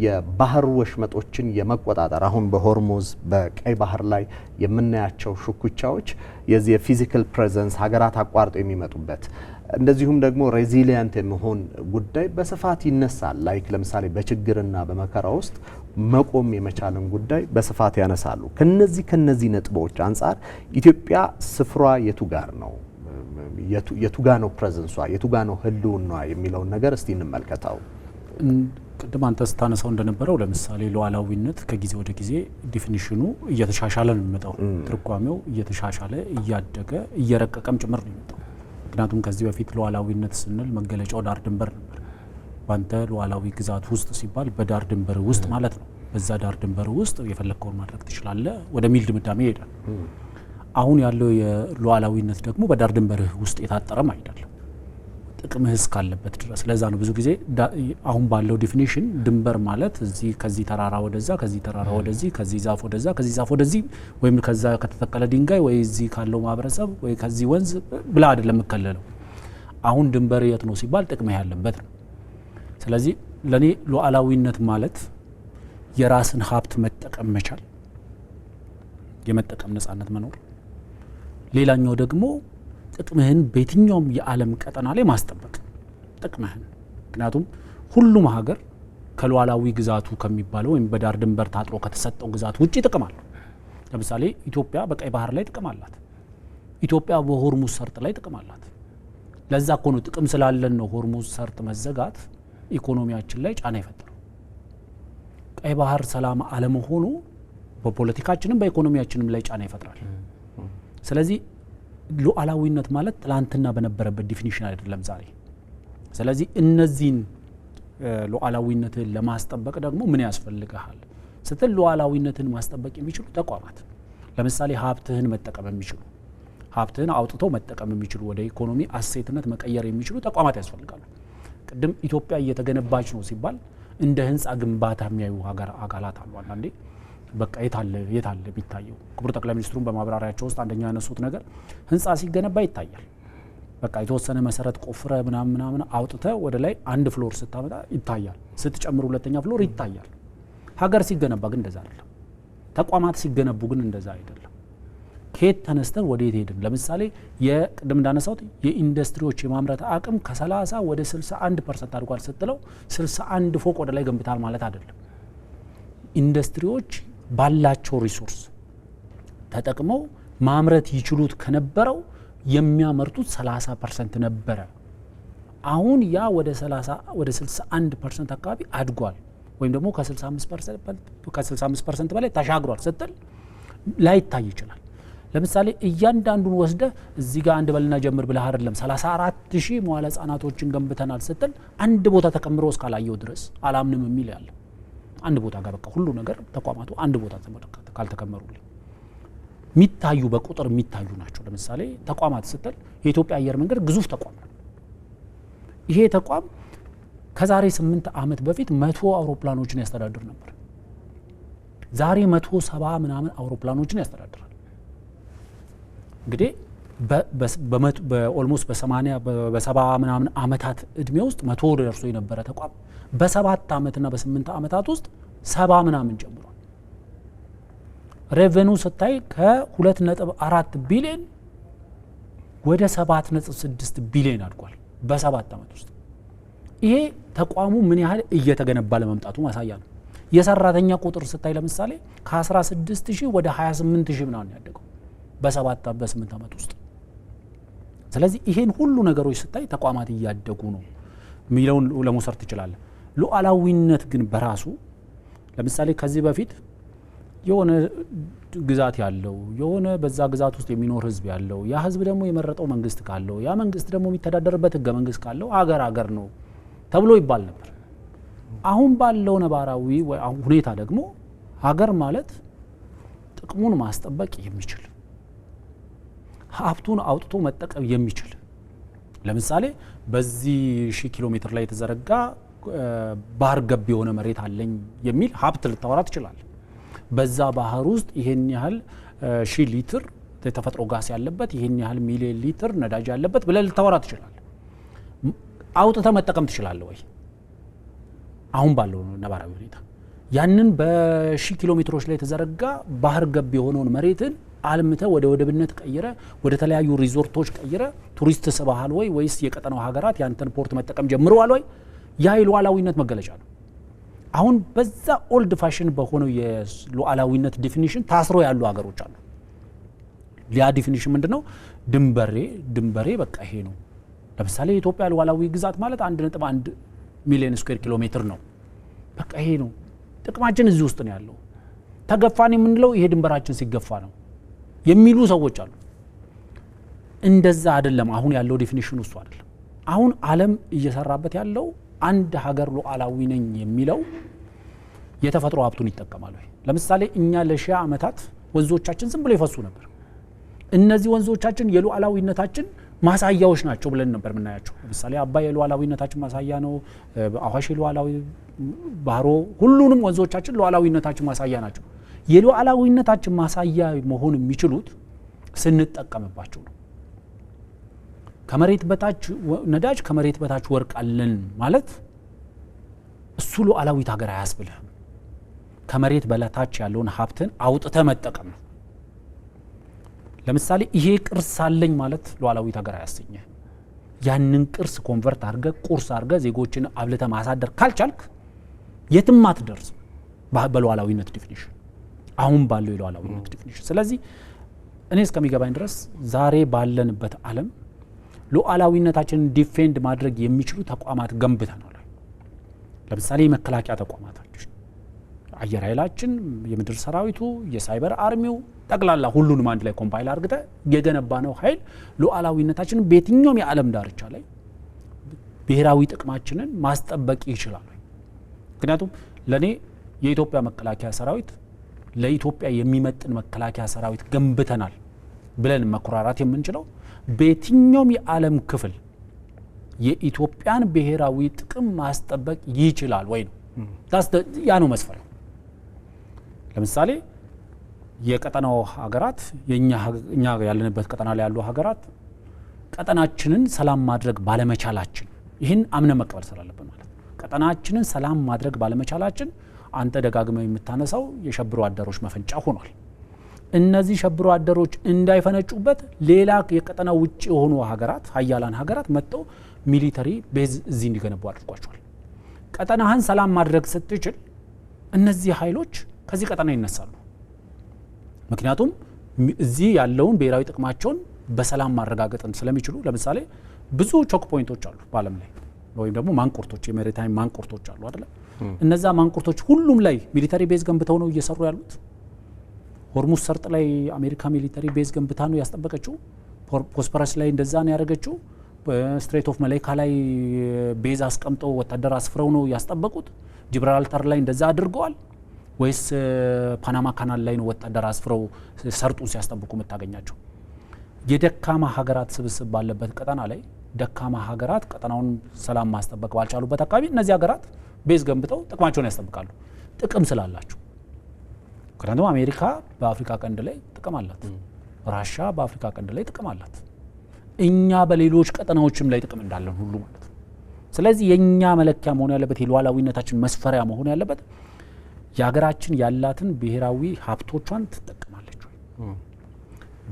የባህር ወሽመጦችን የመቆጣጠር አሁን በሆርሙዝ በቀይ ባህር ላይ የምናያቸው ሽኩቻዎች የዚህ የፊዚካል ፕሬዘንስ ሀገራት አቋርጠው የሚመጡበት እንደዚሁም ደግሞ ሬዚሊየንት የመሆን ጉዳይ በስፋት ይነሳል። ላይክ ለምሳሌ በችግርና በመከራ ውስጥ መቆም የመቻልን ጉዳይ በስፋት ያነሳሉ። ከነዚህ ነጥቦች አንጻር ኢትዮጵያ ስፍሯ የቱ ጋር ነው? የቱ ጋር ነው ፕሬዘንሷ? የቱ ጋር ነው ህልውናዋ የሚለውን ነገር እስቲ እንመልከታው። ቅድም አንተ ስታነሳው እንደነበረው ለምሳሌ ሉዓላዊነት ከጊዜ ወደ ጊዜ ዲፊኒሽኑ እየተሻሻለ ነው የሚመጣው። ትርጓሜው እየተሻሻለ እያደገ እየረቀቀም ጭምር ነው የሚመጣው። ምክንያቱም ከዚህ በፊት ሉዓላዊነት ስንል መገለጫው ዳር ድንበር ነበር። ባንተ ሉዓላዊ ግዛት ውስጥ ሲባል በዳር ድንበር ውስጥ ማለት ነው። በዛ ዳር ድንበር ውስጥ የፈለከውን ማድረግ ትችላለህ ወደሚል ድምዳሜ ይሄዳል። አሁን ያለው የሉዓላዊነት ደግሞ በዳር ድንበርህ ውስጥ የታጠረም አይደለም፣ ጥቅምህ እስካለበት ድረስ። ለዛ ነው ብዙ ጊዜ አሁን ባለው ዲፊኒሽን ድንበር ማለት እዚህ ከዚህ ተራራ ወደዛ፣ ከዚህ ተራራ ወደዚህ፣ ከዚህ ዛፍ ወደዛ፣ ከዚህ ዛፍ ወደዚህ ወይም ከዛ ከተተከለ ድንጋይ ወይ እዚህ ካለው ማህበረሰብ ወይ ከዚህ ወንዝ ብላ አይደለም የምከለለው። አሁን ድንበር የት ነው ሲባል ጥቅምህ ያለበት ነው። ስለዚህ ለኔ ሉዓላዊነት ማለት የራስን ሀብት መጠቀም መቻል፣ የመጠቀም ነጻነት መኖር፣ ሌላኛው ደግሞ ጥቅምህን በየትኛውም የዓለም ቀጠና ላይ ማስጠበቅ ጥቅምህን። ምክንያቱም ሁሉም ሀገር ከሉዓላዊ ግዛቱ ከሚባለው ወይም በዳር ድንበር ታጥሮ ከተሰጠው ግዛት ውጪ ጥቅም አለው። ለምሳሌ ኢትዮጵያ በቀይ ባህር ላይ ጥቅም አላት። ኢትዮጵያ በሆርሙዝ ሰርጥ ላይ ጥቅም አላት። ለዛ እኮ ነው ጥቅም ስላለን ነው ሆርሙዝ ሰርጥ መዘጋት ኢኮኖሚያችን ላይ ጫና ይፈጥራል። ቀይ ባህር ሰላም አለመሆኑ በፖለቲካችንም በኢኮኖሚያችንም ላይ ጫና ይፈጥራል። ስለዚህ ሉዓላዊነት ማለት ትላንትና በነበረበት ዲፊኒሽን አይደለም ዛሬ። ስለዚህ እነዚህን ሉዓላዊነትን ለማስጠበቅ ደግሞ ምን ያስፈልጋል ስትል ሉዓላዊነትን ማስጠበቅ የሚችሉ ተቋማት፣ ለምሳሌ ሀብትህን መጠቀም የሚችሉ ሀብትህን አውጥተው መጠቀም የሚችሉ ወደ ኢኮኖሚ አሴትነት መቀየር የሚችሉ ተቋማት ያስፈልጋሉ። ቅድም ኢትዮጵያ እየተገነባች ነው ሲባል እንደ ህንፃ ግንባታ የሚያዩ አካላት አሉ። አንዳንዴ በቃ የታለ ቢታየው ክቡር ጠቅላይ ሚኒስትሩን በማብራሪያቸው ውስጥ አንደኛ ያነሱት ነገር ህንፃ ሲገነባ ይታያል። በቃ የተወሰነ መሰረት ቆፍረ ምናምን አውጥተ ወደ ላይ አንድ ፍሎር ስታመጣ ይታያል፣ ስትጨምር ሁለተኛ ፍሎር ይታያል። ሀገር ሲገነባ ግን እንደዛ አይደለም። ተቋማት ሲገነቡ ግን እንደዛ አይደለም። ከየት ተነስተን ወደ የት ሄድን? ለምሳሌ የቅድም እንዳነሳሁት የኢንዱስትሪዎች የማምረት አቅም ከ30 ወደ 61% አድጓል ስትለው 61 ፎቅ ወደ ላይ ገንብታል ማለት አይደለም። ኢንዱስትሪዎች ባላቸው ሪሶርስ ተጠቅመው ማምረት ይችሉት ከነበረው የሚያመርቱት 30% ነበረ። አሁን ያ ወደ 61% አካባቢ አድጓል ወይም ደግሞ ከ65% በላይ ተሻግሯል ስትል ላይታይ ይችላል። ለምሳሌ እያንዳንዱን ወስደ እዚህ ጋር አንድ በልና ጀምር ብለህ አይደለም 34,000 መዋለ ህጻናቶችን ገንብተናል ስትል አንድ ቦታ ተከምሮ እስካላየው ድረስ አላምንም የሚል ያለ አንድ ቦታ ጋር በቃ ሁሉ ነገር ተቋማቱ አንድ ቦታ ካልተከመሩልኝ የሚታዩ በቁጥር የሚታዩ ናቸው። ለምሳሌ ተቋማት ስትል የኢትዮጵያ አየር መንገድ ግዙፍ ተቋም ነው። ይሄ ተቋም ከዛሬ 8 ዓመት በፊት 100 አውሮፕላኖችን ያስተዳድር ነበር። ዛሬ 170 ምናምን አውሮፕላኖችን ያስተዳድራል። እንግዲህ በኦልሞስት በ70 ምናምን ዓመታት እድሜ ውስጥ 100 ደርሶ የነበረ ተቋም በ7 ዓመትና በ8 ዓመታት ውስጥ 70 ምናምን ጨምሯል። ሬቨኒው ስታይ ከ2.4 ቢሊዮን ወደ 7.6 ቢሊዮን አድጓል በ7 ዓመት ውስጥ። ይሄ ተቋሙ ምን ያህል እየተገነባ ለመምጣቱ ማሳያ ነው። የሰራተኛ ቁጥር ስታይ ለምሳሌ ከ16,000 ወደ 28,000 ምናምን ያደገው በ8 ዓመት ውስጥ። ስለዚህ ይሄን ሁሉ ነገሮች ስታይ ተቋማት እያደጉ ነው የሚለውን ለመውሰድ ትችላለህ። ሉዓላዊነት ግን በራሱ ለምሳሌ ከዚህ በፊት የሆነ ግዛት ያለው የሆነ በዛ ግዛት ውስጥ የሚኖር ህዝብ ያለው ያ ህዝብ ደግሞ የመረጠው መንግስት ካለው ያ መንግስት ደግሞ የሚተዳደርበት ህገ መንግስት ካለው አገር ነው ተብሎ ይባል ነበር። አሁን ባለው ነባራዊ ሁኔታ ደግሞ ሀገር ማለት ጥቅሙን ማስጠበቅ የሚችል ሀብቱን አውጥቶ መጠቀም የሚችል ለምሳሌ በዚህ 1000 ኪሎ ሜትር ላይ የተዘረጋ ባህር ገብ የሆነ መሬት አለኝ የሚል ሀብት ልታወራ ትችላለህ። በዛ ባህር ውስጥ ይሄን ያህል 1000 ሊትር የተፈጥሮ ጋስ ያለበት ይሄን ያህል ሚሊዮን ሊትር ነዳጅ ያለበት ብለህ ልታወራ ትችላለህ። አውጥተህ መጠቀም ትችላለህ ወይ? አሁን ባለው ነባራዊ ሁኔታ ያንን በሺህ ኪሎ ሜትሮች ላይ የተዘረጋ ባህር ገብ የሆነውን መሬትን አልምተ ወደ ወደብነት ቀይረ ወደ ተለያዩ ሪዞርቶች ቀይረ ቱሪስት ስበሃል ወይስ የቀጠናው ሀገራት ያንተን ፖርት መጠቀም ጀምረዋል ወይ? ያ የሉዓላዊነት መገለጫ ነው። አሁን በዛ ኦልድ ፋሽን በሆነው የሉዓላዊነት ዲፊኒሽን ታስሮ ያሉ ሀገሮች አሉ። ያ ዲፊኒሽን ምንድነው? ድንበሬ በቃ ይሄ ነው። ለምሳሌ የኢትዮጵያ ሉዓላዊ ግዛት ማለት 1.1 ሚሊዮን ስኩዌር ኪሎ ሜትር ነው። በቃ ይሄ ነው ጥቅማችን እዚህ ውስጥ ነው ያለው። ተገፋን የምንለው ይሄ ድንበራችን ሲገፋ ነው የሚሉ ሰዎች አሉ። እንደዛ አይደለም። አሁን ያለው ዲፊኒሽን እሱ አይደለም። አሁን ዓለም እየሰራበት ያለው አንድ ሀገር ሉዓላዊ ነኝ የሚለው የተፈጥሮ ሀብቱን ይጠቀማል ወይ? ለምሳሌ እኛ ለሺህ ዓመታት ወንዞቻችን ዝም ብሎ ይፈሱ ነበር። እነዚህ ወንዞቻችን የሉዓላዊነታችን ማሳያዎች ናቸው ብለን ነበር የምናያቸው። ለምሳሌ አባይ የሉዓላዊነታችን ማሳያ ነው። አዋሽ የሉዓላዊ ባህሮ፣ ሁሉንም ወንዞቻችን ሉዓላዊነታችን ማሳያ ናቸው። የሉዓላዊነታችን ማሳያ መሆን የሚችሉት ስንጠቀምባቸው ነው። ከመሬት በታች ነዳጅ ከመሬት በታች ወርቅ አለን ማለት እሱ ሉዓላዊት ሀገር አያስብልህም። ከመሬት በታች ያለውን ሀብትን አውጥተ መጠቀም ነው። ለምሳሌ ይሄ ቅርስ አለኝ ማለት ሉዓላዊት ሀገር አያሰኝህ። ያንን ቅርስ ኮንቨርት አድርገ ቁርስ አድርገ ዜጎችን አብልተ ማሳደር ካልቻልክ የትም አትደርስም በሉዓላዊነት ዲፊኒሽን፣ አሁን ባለው የሉዓላዊነት ዲፊኒሽን። ስለዚህ እኔ እስከሚገባኝ ድረስ ዛሬ ባለንበት ዓለም ሉዓላዊነታችንን ዲፌንድ ማድረግ የሚችሉ ተቋማት ገንብተናል። ለምሳሌ የመከላከያ ተቋማታችን፣ አየር ኃይላችን፣ የምድር ሰራዊቱ፣ የሳይበር አርሚው ጠቅላላ ሁሉንም አንድ ላይ ኮምፓይል አድርገተ የገነባ ነው ኃይል ሉዓላዊነታችንን በየትኛውም የዓለም ዳርቻ ላይ ብሔራዊ ጥቅማችንን ማስጠበቅ ይችላል። ምክንያቱም ለኔ የኢትዮጵያ መከላከያ ሰራዊት ለኢትዮጵያ የሚመጥን መከላከያ ሰራዊት ገንብተናል ብለን መኩራራት የምንችለው በየትኛውም የዓለም ክፍል የኢትዮጵያን ብሔራዊ ጥቅም ማስጠበቅ ይችላል ወይ ነው። ያ ነው መስፈሪያው። ለምሳሌ የቀጠናው ሀገራት እኛ ያለንበት ቀጠና ላይ ያሉ ሀገራት ቀጠናችንን ሰላም ማድረግ ባለመቻላችን ይህን አምነን መቀበል ስላለብን ማለት ቀጠናችንን ሰላም ማድረግ ባለመቻላችን አንተ ደጋግመው የምታነሳው የሸብሮ አደሮች መፈንጫ ሆኗል። እነዚህ ሸብሮ አደሮች እንዳይፈነጩበት ሌላ የቀጠና ውጭ የሆኑ ሀገራት ሀያላን ሀገራት መጥተው ሚሊተሪ ቤዝ እዚህ እንዲገነቡ አድርጓቸዋል። ቀጠናህን ሰላም ማድረግ ስትችል እነዚህ ኃይሎች ከዚህ ቀጠና ይነሳሉ። ምክንያቱም እዚህ ያለውን ብሔራዊ ጥቅማቸውን በሰላም ማረጋገጥን ስለሚችሉ ለምሳሌ ብዙ ቾክ ፖይንቶች አሉ በዓለም ላይ ወይም ደግሞ ማንቁርቶች፣ የሜሪታይም ማንቁርቶች አሉ አይደል? እነዛ ማንቁርቶች ሁሉም ላይ ሚሊተሪ ቤዝ ገንብተው ነው እየሰሩ ያሉት። ሆርሙዝ ሰርጥ ላይ አሜሪካ ሚሊተሪ ቤዝ ገንብታ ነው ያስጠበቀችው። ፖስፐረስ ላይ እንደዛ ነው ያደረገችው። ስትሬት ኦፍ መላይካ ላይ ቤዝ አስቀምጠው ወታደር አስፍረው ነው ያስጠበቁት። ጂብራልታር ላይ እንደዛ አድርገዋል ወይስ ፓናማ ካናል ላይ ነው ወታደር አስፍረው ሰርጡን ሲያስጠብቁ የምታገኛቸው? የደካማ ሀገራት ስብስብ ባለበት ቀጠና ላይ ደካማ ሀገራት ቀጠናውን ሰላም ማስጠበቅ ባልቻሉበት አካባቢ እነዚህ ሀገራት ቤዝ ገንብተው ጥቅማቸውን ያስጠብቃሉ፣ ጥቅም ስላላቸው። ምክንያቱም አሜሪካ በአፍሪካ ቀንድ ላይ ጥቅም አላት፣ ራሻ በአፍሪካ ቀንድ ላይ ጥቅም አላት፣ እኛ በሌሎች ቀጠናዎችም ላይ ጥቅም እንዳለን ሁሉ ማለት ነው። ስለዚህ የኛ መለኪያ መሆን ያለበት የሉዓላዊነታችን መስፈሪያ መሆን ያለበት የሀገራችን ያላትን ብሔራዊ ሀብቶቿን ትጠቀማለች ወይ?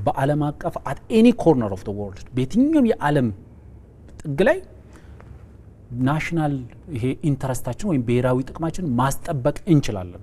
በዓለም አቀፍ አት ኤኒ ኮርነር ኦፍ ዘ ወርልድ በየትኛውም የዓለም ጥግ ላይ ናሽናል ይሄ ኢንተረስታችን ወይም ብሔራዊ ጥቅማችን ማስጠበቅ እንችላለን።